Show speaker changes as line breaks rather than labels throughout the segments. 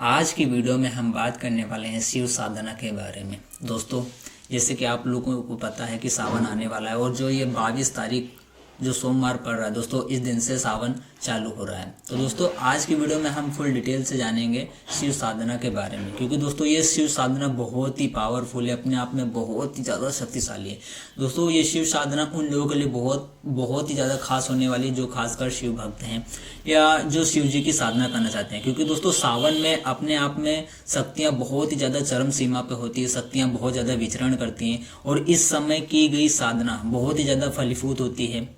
आज की वीडियो में हम बात करने वाले हैं शिव साधना के बारे में। दोस्तों, जैसे कि आप लोगों को पता है कि सावन आने वाला है और जो ये 22 तारीख जो सोमवार पड़ रहा है दोस्तों, इस दिन से सावन चालू हो रहा है। तो दोस्तों, आज की वीडियो में हम फुल डिटेल से जानेंगे शिव साधना के बारे में, क्योंकि दोस्तों ये शिव साधना बहुत ही पावरफुल है, अपने आप में बहुत ही ज़्यादा शक्तिशाली है। दोस्तों, ये शिव साधना उन लोगों के लिए बहुत ही ज़्यादा खास होने वाली है जो खासकर शिव भक्त हैं या जो शिव जी की साधना करना चाहते हैं, क्योंकि दोस्तों सावन में अपने आप में शक्तियाँ बहुत ही ज़्यादा चरम सीमा पे होती है, शक्तियाँ बहुत ज़्यादा विचरण करती हैं और इस समय की गई साधना बहुत ही ज़्यादा फलीभूत होती है।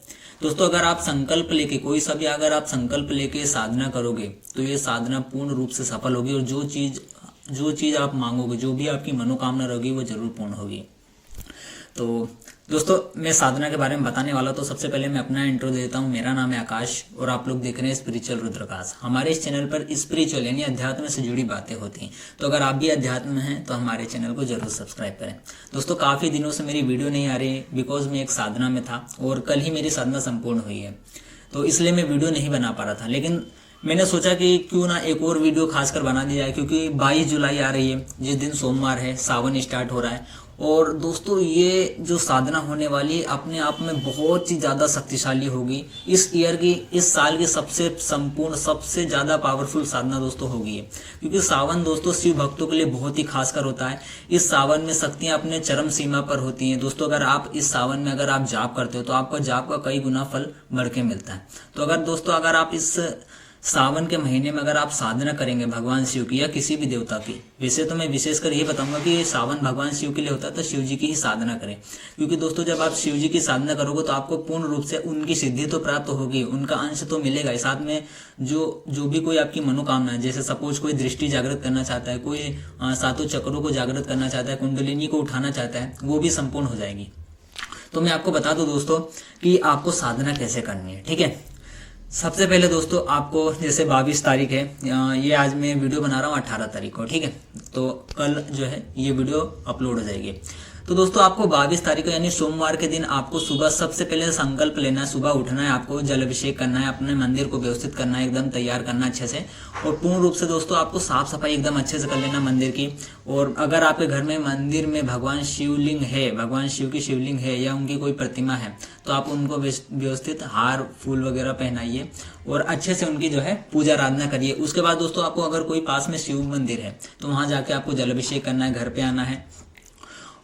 दोस्तों, अगर आप संकल्प लेके अगर आप संकल्प लेके साधना करोगे तो ये साधना पूर्ण रूप से सफल होगी और जो चीज़ आप मांगोगे, जो भी आपकी मनोकामना रहेगी वो जरूर पूर्ण होगी। तो दोस्तों, मैं साधना के बारे में बताने वाला, तो सबसे पहले मैं अपना इंट्रो देता हूँ। मेरा नाम है आकाश और आप लोग देख रहे हैं स्पिरिचुअल रुद्रकाश। हमारे इस चैनल पर स्पिरिचुअल यानी अध्यात्म से जुड़ी बातें होती हैं, तो अगर आप भी अध्यात्म में हैं तो हमारे चैनल को जरूर सब्सक्राइब करें। दोस्तों, काफ़ी दिनों से मेरी वीडियो नहीं आ रही बिकॉज मैं एक साधना में था और कल ही मेरी साधना संपूर्ण हुई है, तो इसलिए मैं वीडियो नहीं बना पा रहा था। लेकिन मैंने सोचा कि क्यों ना एक और वीडियो खासकर बना दी जाए, क्योंकि 22 जुलाई आ रही है जिस दिन सोमवार है, सावन स्टार्ट हो रहा है। और दोस्तों, ये जो साधना होने वाली है अपने आप में बहुत ही ज़्यादा शक्तिशाली होगी। इस साल की सबसे संपूर्ण, सबसे ज़्यादा पावरफुल साधना दोस्तों होगी, क्योंकि सावन दोस्तों शिव भक्तों के लिए बहुत ही खासकर होता है। इस सावन में शक्तियाँ अपने चरम सीमा पर होती हैं। दोस्तों, अगर आप इस सावन में अगर आप जाप करते हो तो आपका जाप का कई गुना फल बढ़ के मिलता है। तो अगर आप इस सावन के महीने में अगर आप साधना करेंगे भगवान शिव की या किसी भी देवता की, वैसे तो मैं विशेषकर ये बताऊंगा कि सावन भगवान शिव के लिए होता है, तो शिव जी की ही साधना करें। क्योंकि दोस्तों, जब आप शिव जी की साधना करोगे तो आपको पूर्ण रूप से उनकी सिद्धि तो प्राप्त होगी, उनका अंश तो मिलेगा। साथ में जो भी कोई आपकी मनोकामना है, जैसे सपोज कोई दृष्टि जागृत करना चाहता है, कोई सातों चक्रों को जागृत करना चाहता है, कुंडलिनी को उठाना चाहता है, वो भी संपूर्ण हो जाएगी। तो मैं आपको बता दूं दोस्तों कि आपको साधना कैसे करनी है। ठीक है, सबसे पहले दोस्तों, आपको जैसे 22 तारीख है, ये आज मैं वीडियो बना रहा हूँ 18 तारीख को। ठीक है, तो कल जो है ये वीडियो अपलोड हो जाएगी। तो दोस्तों, आपको 22 तारीख को यानी सोमवार के दिन आपको सुबह सबसे पहले संकल्प लेना है, सुबह उठना है, आपको जल अभिषेक करना है, अपने मंदिर को व्यवस्थित करना है, एकदम तैयार करना अच्छे से। और पूर्ण रूप से दोस्तों आपको साफ सफाई एकदम अच्छे से कर लेना मंदिर की। और अगर आपके घर में मंदिर में भगवान शिवलिंग है, भगवान शिव की शिवलिंग है या उनकी कोई प्रतिमा है, तो आप उनको व्यवस्थित हार फूल वगैरह पहनाइए और अच्छे से उनकी जो है पूजा आराधना करिए। उसके बाद दोस्तों, आपको अगर कोई पास में शिव मंदिर है तो वहां जाके आपको जल अभिषेक करना है, घर पे आना है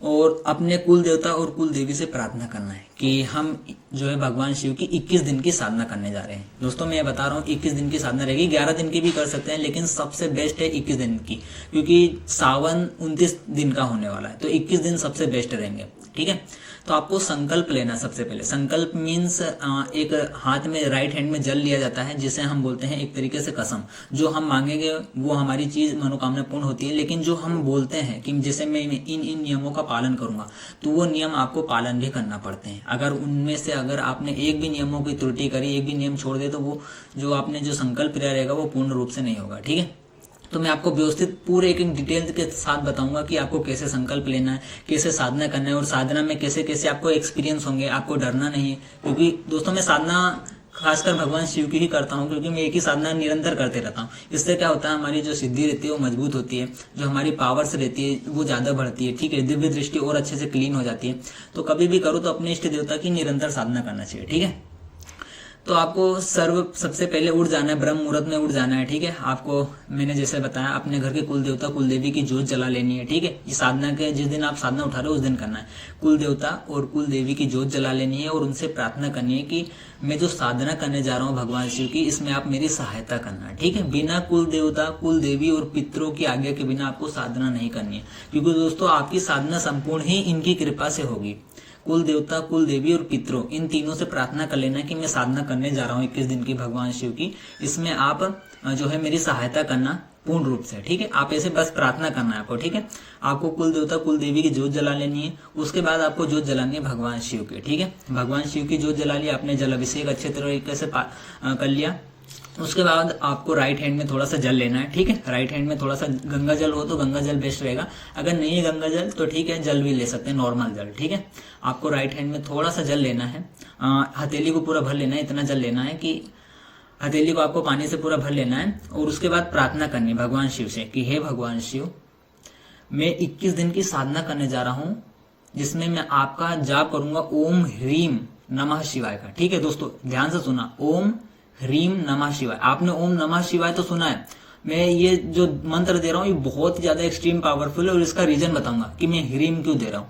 और अपने कुल देवता और कुल देवी से प्रार्थना करना है कि हम जो है भगवान शिव की 21 दिन की साधना करने जा रहे हैं। दोस्तों, मैं बता रहा हूँ 21 दिन की साधना रहेगी, 11 दिन की भी कर सकते हैं, लेकिन सबसे बेस्ट है 21 दिन की, क्योंकि सावन 29 दिन का होने वाला है, तो 21 दिन सबसे बेस्ट रहेंगे। ठीक है, तो आपको संकल्प लेना। सबसे पहले संकल्प मीन्स एक हाथ में राइट हैंड में जल लिया जाता है, जिसे हम बोलते हैं एक तरीके से कसम। जो हम मांगेंगे वो हमारी चीज मनोकामना पूर्ण होती है, लेकिन जो हम बोलते हैं कि जैसे मैं इन नियमों का पालन करूंगा, तो वो नियम आपको पालन भी करना पड़ते हैं। अगर उनमें से अगर आपने एक भी नियमों की त्रुटि करी, एक भी नियम छोड़ दे, तो वो जो आपने जो संकल्प लिया रहेगा वो पूर्ण रूप से नहीं होगा। ठीक है, तो मैं आपको व्यवस्थित पूरे एक डिटेल के साथ बताऊंगा कि आपको कैसे संकल्प लेना है, कैसे साधना करना है और साधना में कैसे कैसे आपको एक्सपीरियंस होंगे। आपको डरना नहीं है, क्योंकि दोस्तों मैं साधना खासकर भगवान शिव की ही करता हूँ, क्योंकि मैं एक ही साधना निरंतर करते रहता हूँ। इससे क्या होता है, हमारी जो सिद्धि रहती है वो मजबूत होती है, जो हमारी पावर्स रहती है वो ज्यादा बढ़ती है। ठीक है, दिव्य दृष्टि और अच्छे से क्लीन हो जाती है। तो कभी भी करो तो अपने इष्ट देवता की निरंतर साधना करना चाहिए। ठीक है, तो आपको सबसे पहले उठ जाना है, ब्रह्म मुहूर्त में उठ जाना है। ठीक है, आपको मैंने जैसे बताया अपने घर के कुल देवता कुल देवी की जोत जला लेनी है। ठीक है, ये साधना के जिस दिन आप साधना उठा रहे हो उस दिन करना है। कुल देवता और कुल देवी की जोत जला लेनी है और उनसे प्रार्थना करनी है कि मैं जो साधना करने जा रहा हूँ भगवान शिव की, इसमें आप मेरी सहायता करना है। ठीक है, बिना कुल देवता कुल देवी और पितरों की आज्ञा के बिना आपको साधना नहीं करनी है, क्योंकि दोस्तों आपकी साधना संपूर्ण ही इनकी कृपा से होगी। कुल देवता कुल देवी और पितरों, इन तीनों से प्रार्थना कर लेना कि मैं साधना करने जा रहा हूँ 21 दिन की भगवान शिव की, इसमें आप जो है मेरी सहायता करना पूर्ण रूप से। ठीक है, आप ऐसे बस प्रार्थना करना है आपको। ठीक है, आपको कुल देवता कुल देवी की जोत जला लेनी है। उसके बाद आपको जोत जलानी है भगवान शिव की। ठीक है, भगवान शिव की जोत जला लिया आपने, जल अभिषेक अच्छे तरीके से कर लिया। उसके बाद आपको राइट हैंड में थोड़ा सा जल लेना है। ठीक है, राइट हैंड में थोड़ा सा गंगा जल हो तो गंगा जल बेस्ट रहेगा, अगर नहीं है गंगा जल तो ठीक है जल भी ले सकते हैं, नॉर्मल जल। ठीक है, आपको राइट हैंड में थोड़ा सा जल लेना है, हथेली को पूरा भर लेना है, इतना जल लेना है कि हथेली को आपको पानी से पूरा भर लेना है और उसके बाद प्रार्थना करनी भगवान शिव से कि हे भगवान शिव, मैं 21 दिन की साधना करने जा रहा हूं जिसमें मैं आपका जाप करूंगा ओम ह्रीम नमः शिवाय का। ठीक है दोस्तों, ध्यान से सुना, ओम ह्रीम नमः शिवाय। आपने ओम नमः शिवाय तो सुना है, मैं ये जो मंत्र दे रहा हूँ ये बहुत ही ज्यादा एक्सट्रीम पावरफुल है और इसका रीजन बताऊंगा कि मैं ह्रीम क्यों दे रहा हूँ।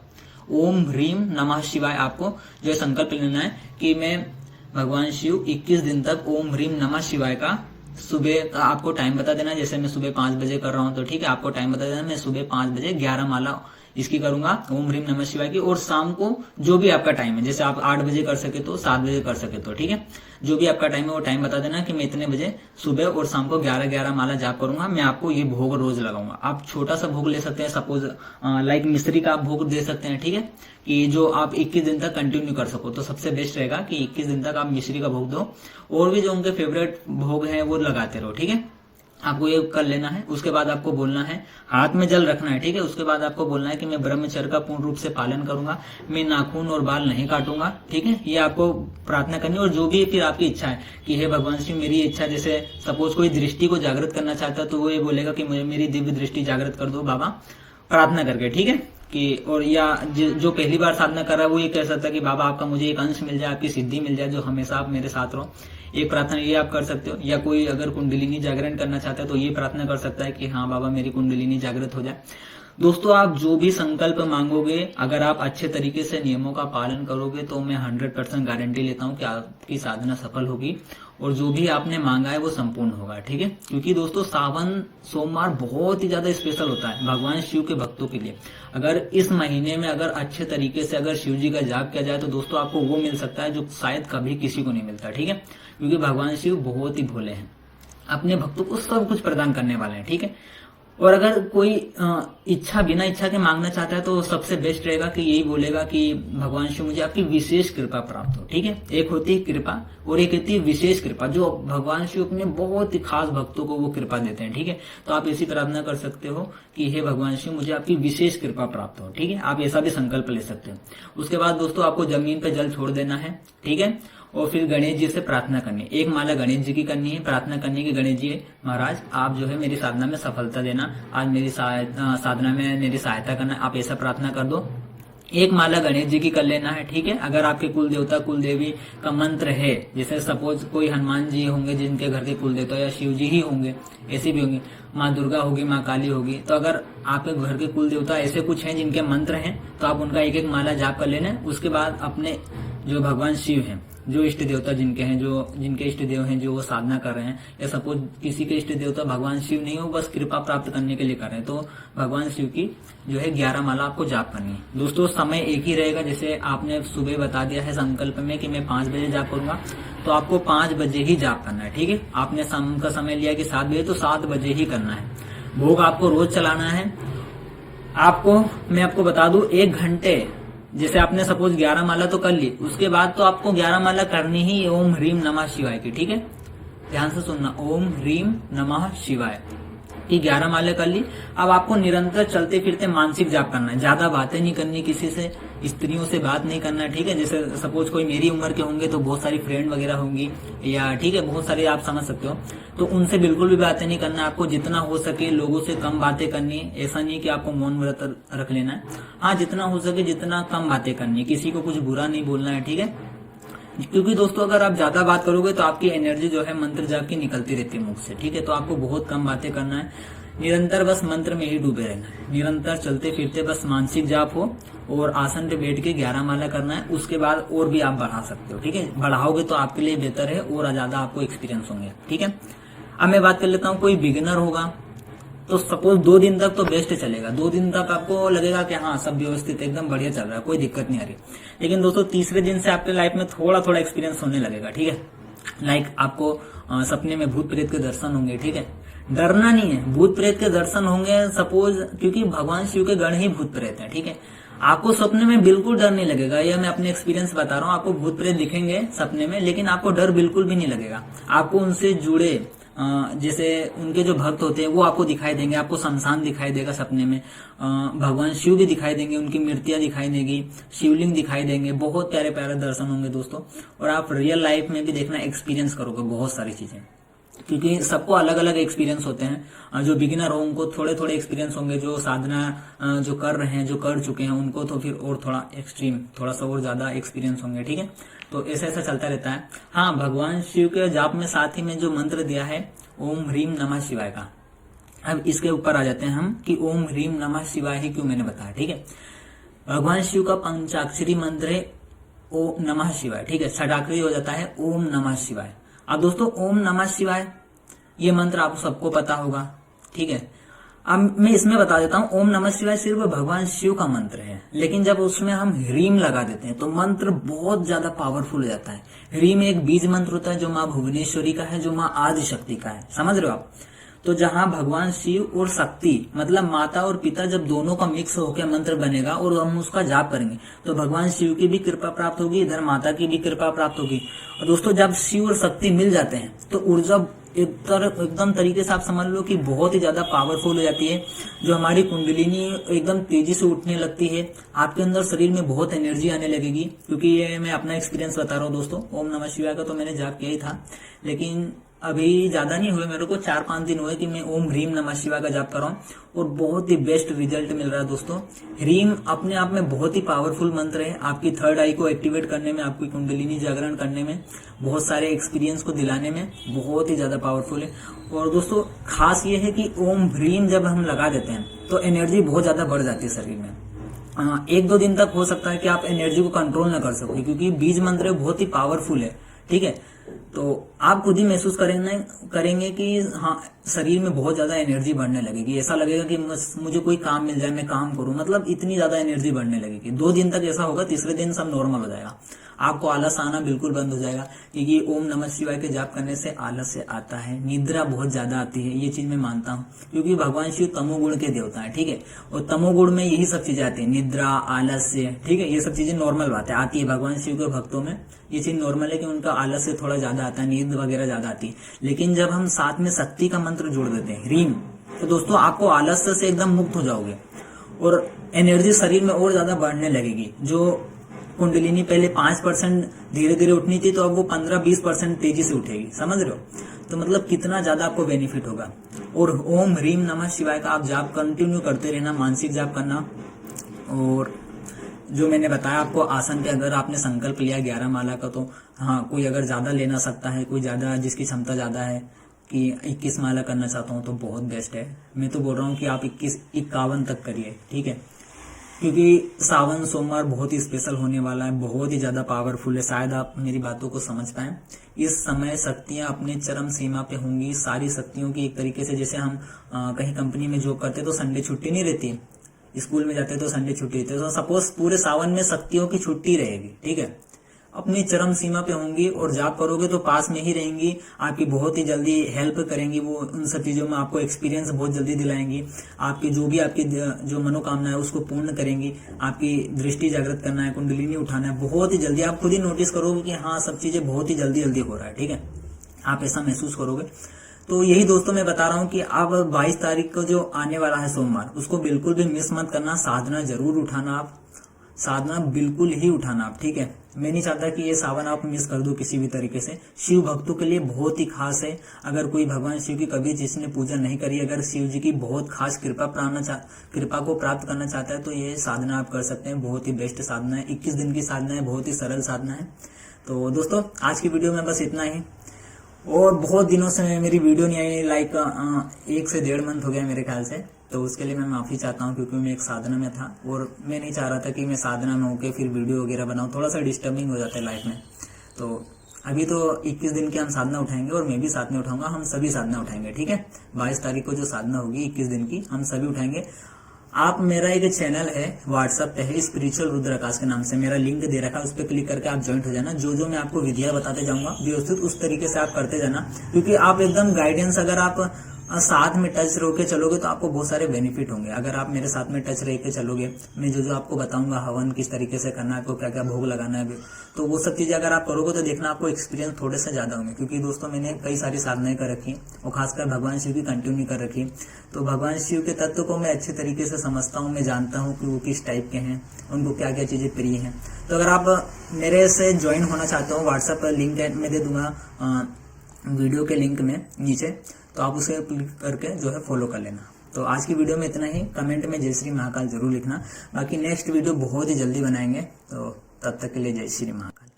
ओम ह्रीम नमः शिवाय आपको जो संकल्प लेना है कि मैं भगवान शिव 21 दिन तक ओम ह्रीम नमः शिवाय का सुबह का आपको टाइम बता देना, जैसे मैं सुबह 5 बजे कर रहा हूँ तो ठीक है, आपको टाइम बता देना, मैं सुबह 5 बजे 11 माला इसकी करूंगा ओम ह्रीम नमः शिवाय की, और शाम को जो भी आपका टाइम है, जैसे आप 8 बजे कर सके तो 7 बजे कर सके तो ठीक है, जो भी आपका टाइम है वो टाइम बता देना कि मैं इतने बजे सुबह और शाम को 11-11 माला जाप करूंगा। मैं आपको ये भोग रोज लगाऊंगा। आप छोटा सा भोग ले सकते हैं, सपोज लाइक मिश्री का आप भोग दे सकते हैं, ठीक है, कि जो आप 21 दिन तक कंटिन्यू कर सको तो सबसे बेस्ट रहेगा कि 21 दिन तक आप मिश्री का भोग दो, और भी जो उनके फेवरेट भोग है वो लगाते रहो। ठीक है, आपको ये कर लेना है। उसके बाद आपको बोलना है, हाथ में जल रखना है, ठीक है। उसके बाद आपको बोलना है कि मैं ब्रह्मचर्य का पूर्ण रूप से पालन करूंगा, मैं नाखून और बाल नहीं काटूंगा, ठीक है। ये आपको प्रार्थना करनी है, और जो भी फिर आपकी इच्छा है कि हे भगवान श्री मेरी इच्छा, जैसे सपोज कोई दृष्टि को जागृत करना चाहता है तो वो ये बोलेगा कि मुझे मेरी दिव्य दृष्टि जागृत कर दो बाबा, प्रार्थना करके, ठीक है कि, और या जो पहली बार साधना कर रहा है वो ये कह सकता है कि बाबा आपका मुझे एक अंश मिल जाए, आपकी सिद्धि मिल जाए, जो हमेशा आप मेरे साथ रहो। एक प्रार्थना ये आप कर सकते हो। या कोई अगर कुंडलिनी जागरण करना चाहता है तो ये प्रार्थना कर सकता है कि हाँ बाबा मेरी कुंडलिनी जागृत हो जाए। दोस्तों, आप जो भी संकल्प मांगोगे, अगर आप अच्छे तरीके से नियमों का पालन करोगे तो मैं 100% गारंटी लेता हूँ कि आपकी साधना सफल होगी और जो भी आपने मांगा है वो संपूर्ण होगा, ठीक है। क्योंकि दोस्तों सावन सोमवार बहुत ही ज्यादा स्पेशल होता है भगवान शिव के भक्तों के लिए। अगर इस महीने में अगर अच्छे तरीके से अगर शिव जी का जाप किया जाए तो दोस्तों आपको वो मिल सकता है जो शायद कभी किसी को नहीं मिलता, ठीक है। क्योंकि भगवान शिव बहुत ही भोले हैं, अपने भक्तों को सब कुछ प्रदान करने वाले हैं, ठीक है। और अगर कोई इच्छा बिना इच्छा के मांगना चाहता है तो सबसे बेस्ट रहेगा कि यही बोलेगा कि भगवान शिव मुझे आपकी विशेष कृपा प्राप्त हो, ठीक है। एक होती है कृपा और एक होती है विशेष कृपा, जो भगवान शिव अपने बहुत ही खास भक्तों को वो कृपा देते हैं, ठीक है। तो आप ऐसी प्रार्थना कर सकते हो कि हे भगवान शिव मुझे आपकी विशेष कृपा प्राप्त हो, ठीक है। आप ऐसा भी संकल्प ले सकते हो। उसके बाद दोस्तों आपको जमीन पे जल छोड़ देना है, ठीक है। और फिर गणेश जी से प्रार्थना करनी है, एक माला गणेश जी की करनी है, प्रार्थना करनी है कि गणेश जी महाराज आप जो है मेरी साधना में सफलता देना, आज मेरी साधना में मेरी सहायता करना, आप ऐसा प्रार्थना कर दो। एक माला गणेश जी की कर लेना है, ठीक है। अगर आपके कुल देवता कुल देवी का मंत्र है, जैसे सपोज कोई हनुमान जी होंगे जिनके घर के कुल देवता, या शिव जी ही होंगे, ऐसे भी होंगे, माँ दुर्गा होगी, माँ काली होगी, तो अगर आपके घर के कुल देवता ऐसे कुछ हैं जिनके मंत्र हैं तो आप उनका एक एक माला जाप कर लेना है। उसके बाद अपने जो भगवान शिव हैं, जो इष्ट देवता जिनके हैं, जो जिनके इष्ट देव हैं जो वो साधना कर रहे हैं, या सपोज किसी के इष्ट देवता भगवान शिव नहीं हो, बस कृपा प्राप्त करने के लिए कर रहे हैं, तो भगवान शिव की जो है 11 माला आपको जाप करनी है। दोस्तों समय एक ही रहेगा, जैसे आपने सुबह बता दिया है संकल्प में कि मैं 5 बजे जाप करूंगा, तो आपको 5 बजे ही जाप करना है, ठीक है। आपने शाम का समय लिया कि 7 बजे, तो 7 बजे ही करना है। भोग आपको रोज चलाना है। मैं आपको बता दूं, 1 घंटे, जैसे आपने सपोज 11 माला तो कर ली, उसके बाद तो आपको 11 माला करनी ही ओम ह्रीम नमः शिवाय की, ठीक है। ध्यान से सुनना, ओम ह्रीम नमः शिवाय की 11 माला कर ली। अब आपको निरंतर चलते फिरते मानसिक जाप करना है, ज्यादा बातें नहीं करनी, किसी से स्त्रियों से बात नहीं करना, ठीक है। जैसे सपोज कोई मेरी उम्र के होंगे तो बहुत सारी फ्रेंड वगैरह होंगी, या ठीक है बहुत सारे आप समझ सकते हो, तो उनसे बिल्कुल भी बातें नहीं करना। आपको जितना हो सके लोगों से कम बातें करनी है। ऐसा नहीं कि आपको मौन व्रत रख लेना है, हाँ जितना हो सके जितना कम बातें करनी है, किसी को कुछ बुरा नहीं बोलना है, ठीक है। क्योंकि दोस्तों अगर आप ज्यादा बात करोगे तो आपकी एनर्जी जो है मंत्र जाप की निकलती रहती है मुख से, ठीक है। तो आपको बहुत कम बातें करना है, निरंतर बस मंत्र में ही डूबे रहना है, निरंतर चलते फिरते बस मानसिक जाप हो, और आसन पे बैठ के 11 माला करना है। उसके बाद और भी आप बढ़ा सकते हो, ठीक है। बढ़ाओगे तो आपके लिए बेहतर है और ज्यादा आपको एक्सपीरियंस होंगे, ठीक है। अब मैं बात कर लेता हूँ, कोई बिगिनर होगा तो सपोज 2 दिन तक तो बेस्ट चलेगा, 2 दिन तक आपको लगेगा कि हाँ सब व्यवस्थित एकदम बढ़िया चल रहा है, कोई दिक्कत नहीं आ रही। लेकिन दोस्तों तीसरे दिन से आपके लाइफ में थोड़ा थोड़ा एक्सपीरियंस होने लगेगा, ठीक है। लाइक आपको सपने में भूत प्रेत के दर्शन होंगे, ठीक है। डरना नहीं है, भूत प्रेत के दर्शन होंगे सपोज, क्योंकि भगवान शिव के गण ही भूत प्रेत हैं, ठीक है। आपको सपने में बिल्कुल डर नहीं लगेगा, यह मैं अपने एक्सपीरियंस बता रहा हूँ। आपको भूत प्रेत दिखेंगे सपने में, लेकिन आपको डर बिल्कुल भी नहीं लगेगा। आपको उनसे जुड़े जैसे उनके जो भक्त होते हैं वो आपको दिखाई देंगे, आपको शमशान दिखाई देगा सपने में, भगवान शिव भी दिखाई देंगे, उनकी मूर्तियां दिखाई देगी, शिवलिंग दिखाई देंगे, बहुत प्यारे प्यारे दर्शन होंगे दोस्तों। और आप रियल लाइफ में भी देखना, एक्सपीरियंस करोगे बहुत सारी चीजें, क्योंकि सबको अलग अलग एक्सपीरियंस होते हैं। जो बिगिनर हो उनको थोड़े थोड़े एक्सपीरियंस होंगे, जो साधना जो कर रहे हैं, जो कर चुके हैं, उनको तो फिर और थोड़ा एक्सट्रीम, थोड़ा सा और ज्यादा एक्सपीरियंस होंगे, ठीक है। तो ऐसा ऐसा चलता रहता है। हाँ, भगवान शिव के जाप में साथ ही में जो मंत्र दिया है ओम ह्रीम नमः शिवाय का, अब इसके ऊपर आ जाते हैं हम कि ओम ह्रीम नमः शिवाय ही क्यों मैंने बताया, ठीक है। भगवान शिव का पंचाक्षरी मंत्र है ओम नमः शिवाय, ठीक है। षडाक्षरी हो जाता है ओम नमः शिवाय। अब दोस्तों ओम नमः शिवाय ये मंत्र आप सबको पता होगा, ठीक है। अब मैं इसमें बता देता हूं, ओम नमः शिवाय सिर्फ भगवान शिव का मंत्र है, लेकिन जब उसमें हम ह्रीम लगा देते हैं तो मंत्र बहुत ज्यादा पावरफुल हो जाता है। ह्रीम एक बीज मंत्र होता है जो माँ भुवनेश्वरी का है, जो माँ आदिशक्ति का है, समझ रहे हो आप। तो जहां भगवान शिव और शक्ति मतलब माता और पिता जब दोनों का मिक्स होकर मंत्र बनेगा और हम उसका जाप करेंगे तो भगवान शिव की भी कृपा प्राप्त होगी, इधर माता की भी कृपा प्राप्त होगी। और दोस्तों जब शिव और शक्ति मिल जाते हैं तो ऊर्जा एकदम तरीके से आप समझ लो कि बहुत ही ज्यादा पावरफुल हो जाती है। जो हमारी कुंडलिनी एकदम तेजी से उठने लगती है, आपके अंदर शरीर में बहुत एनर्जी आने लगेगी। क्योंकि ये मैं अपना एक्सपीरियंस बता रहा हूँ दोस्तों, ओम नमः शिवाय का तो मैंने जाप किया ही था, लेकिन अभी ज्यादा नहीं हुए, मेरे को 4-5 दिन हुए कि मैं ओम ह्रीम नमः शिवाय का जाप कर रहा हूँ और बहुत ही बेस्ट रिजल्ट मिल रहा है दोस्तों। ह्रीम अपने आप में बहुत ही पावरफुल मंत्र है, आपकी थर्ड आई को एक्टिवेट करने में, आपकी कुंडलिनी जागरण करने में, बहुत सारे एक्सपीरियंस को दिलाने में बहुत ही ज्यादा पावरफुल है। और दोस्तों खास ये है कि ओम ह्रीम जब हम लगा देते हैं तो एनर्जी बहुत ज्यादा बढ़ जाती है शरीर में। 1-2 दिन तक हो सकता है कि आप एनर्जी को कंट्रोल न कर सको, क्योंकि बीज मंत्र बहुत ही पावरफुल है, ठीक है। तो आप खुद ही महसूस करेंगे कि हाँ शरीर में बहुत ज्यादा एनर्जी बढ़ने लगेगी, ऐसा लगेगा कि मुझे कोई काम मिल जाए, मैं काम करूं, मतलब इतनी ज्यादा एनर्जी बढ़ने लगेगी। 2 दिन तक ऐसा होगा, तीसरे दिन सब नॉर्मल हो जाएगा, आपको आलस आना बिल्कुल बंद हो जाएगा। क्योंकि ओम नमः शिवाय के जाप करने से आलस से आता है, निद्रा बहुत ज्यादा आती है, ये चीज मैं मानता हूँ। क्योंकि भगवान शिव तमोगुण के देवता है, ठीक है, और तमोगुण में यही सब चीजें आती है, निद्रा, आलस्य, ठीक है, ये सब चीजें नॉर्मल बात है, आती है भगवान शिव के भक्तों में, ये चीज नॉर्मल है कि उनका आलस से थोड़ा ज्यादा आता है, नींद वगैरह ज्यादा आती है। लेकिन जब हम साथ में शक्ति का मंत्र जोड़ देते हैं ह्रीम, तो दोस्तों आपको आलस्य से एकदम मुक्त हो जाओगे और एनर्जी शरीर में और ज्यादा बढ़ने लगेगी। जो कुंडलिनी पहले 5% धीरे धीरे उठनी थी, तो अब वो 15-20% तेजी से उठेगी, समझ रहे हो। तो मतलब कितना ज्यादा आपको बेनिफिट होगा। और ओम ह्रीम नमः शिवाय का आप जाप कंटिन्यू करते रहना, मानसिक जाप करना। और जो मैंने बताया आपको आसन के, अगर आपने संकल्प लिया 11 माला का, तो हाँ कोई अगर ज्यादा लेना सकता है, कोई ज्यादा जिसकी क्षमता ज्यादा है कि 21 माला करना चाहता हूँ तो बहुत बेस्ट है। मैं तो बोल रहा हूँ कि आप 51 तक करिए, ठीक है। क्योंकि सावन सोमवार बहुत ही स्पेशल होने वाला है, बहुत ही ज्यादा पावरफुल है। शायद आप मेरी बातों को समझ पाए। इस समय शक्तियां अपने चरम सीमा पे होंगी, सारी शक्तियों की। एक तरीके से जैसे हम कहीं कंपनी में जॉब करते तो संडे छुट्टी नहीं रहती, स्कूल में जाते तो संडे छुट्टी रहती है, तो सपोज पूरे सावन में शक्तियों की छुट्टी रहेगी, ठीक है। अपनी चरम सीमा पे होंगी और जाप करोगे तो पास में ही रहेंगी, आपकी बहुत ही जल्दी हेल्प करेंगी वो, उन सब चीजों में आपको एक्सपीरियंस बहुत जल्दी दिलाएंगी। आपकी जो भी आपकी जो मनोकामना है उसको पूर्ण करेंगी। आपकी दृष्टि जागृत करना है, कुंडलिनी उठाना है, बहुत ही जल्दी आप खुद ही नोटिस करोगे कि हाँ सब चीजें बहुत ही जल्दी जल्दी हो रहा है, ठीक है। आप ऐसा महसूस करोगे। तो यही दोस्तों मैं बता रहा हूँ कि आप 22 तारीख को जो आने वाला है सोमवार, उसको बिल्कुल भी मिस मत करना। साधना जरूर उठाना, आप साधना बिल्कुल ही उठाना आप, ठीक है। मैं नहीं चाहता कि ये सावन आप मिस कर दो किसी भी तरीके से। शिव भक्तों के लिए बहुत ही खास है। अगर कोई भगवान शिव की कभी जिसने पूजा नहीं करी, अगर शिव जी की बहुत खास कृपा को प्राप्त करना चाहता है तो ये साधना आप कर सकते हैं। बहुत ही बेस्ट साधना है, 21 दिन की साधना है, बहुत ही सरल साधना है। तो दोस्तों आज की वीडियो में बस इतना ही। और बहुत दिनों से मेरी वीडियो नहीं आई, लाइक 1 से 1.5 मंथ हो गया मेरे ख्याल से। तो उसके लिए मैं माफी चाहता हूँ, क्योंकि मैं एक साधना में था और मैं नहीं चाह रहा था कि मैं साधना में होकर फिर वीडियो वगैरह बनाऊँ, थोड़ा सा डिस्टर्बिंग हो जाता है लाइफ में। तो अभी तो 21 दिन की हम साधना उठाएंगे और मैं भी साथ में उठाऊंगा, हम सभी साधना उठाएंगे, ठीक है। 22 तारीख को जो साधना होगी 21 दिन की, हम सभी उठाएंगे। आप, मेरा एक चैनल है व्हाट्सएप पे है, स्पिरिचुअल रुद्राकाश के नाम से, मेरा लिंक दे रखा है, उस पर क्लिक करके आप ज्वाइंट हो जाना। जो मैं आपको विधियां बताते जाऊंगा व्यवस्थित उस तरीके से आप करते जाना, क्योंकि आप एकदम गाइडेंस, अगर आप साथ में टच रह के चलोगे तो आपको बहुत सारे बेनिफिट होंगे। अगर आप मेरे साथ में टच रह के चलोगे, मैं जो जो आपको बताऊंगा, हवन किस तरीके से करना है, आपको क्या क्या भोग लगाना है, तो वो सब चीजें अगर आप करोगे तो देखना आपको एक्सपीरियंस थोड़े से ज्यादा होंगे। क्योंकि दोस्तों मैंने कई सारी साधनाएं कर रखी और खासकर भगवान शिव की कंटिन्यू कर रखी, तो भगवान शिव के तत्व को मैं अच्छे तरीके से समझता हूँ, मैं जानता हूँ कि वो किस टाइप के हैं, उनको क्या क्या चीजें प्रिय हैं। तो अगर आप मेरे से ज्वाइन होना चाहते हो, व्हाट्सएप पर लिंक में दे दूंगा वीडियो के लिंक में नीचे, तो आप उसे क्लिक करके जो है फॉलो कर लेना। तो आज की वीडियो में इतना ही। कमेंट में जय श्री महाकाल जरूर लिखना। बाकी नेक्स्ट वीडियो बहुत ही जल्दी बनाएंगे, तो तब तक के लिए जय श्री महाकाल।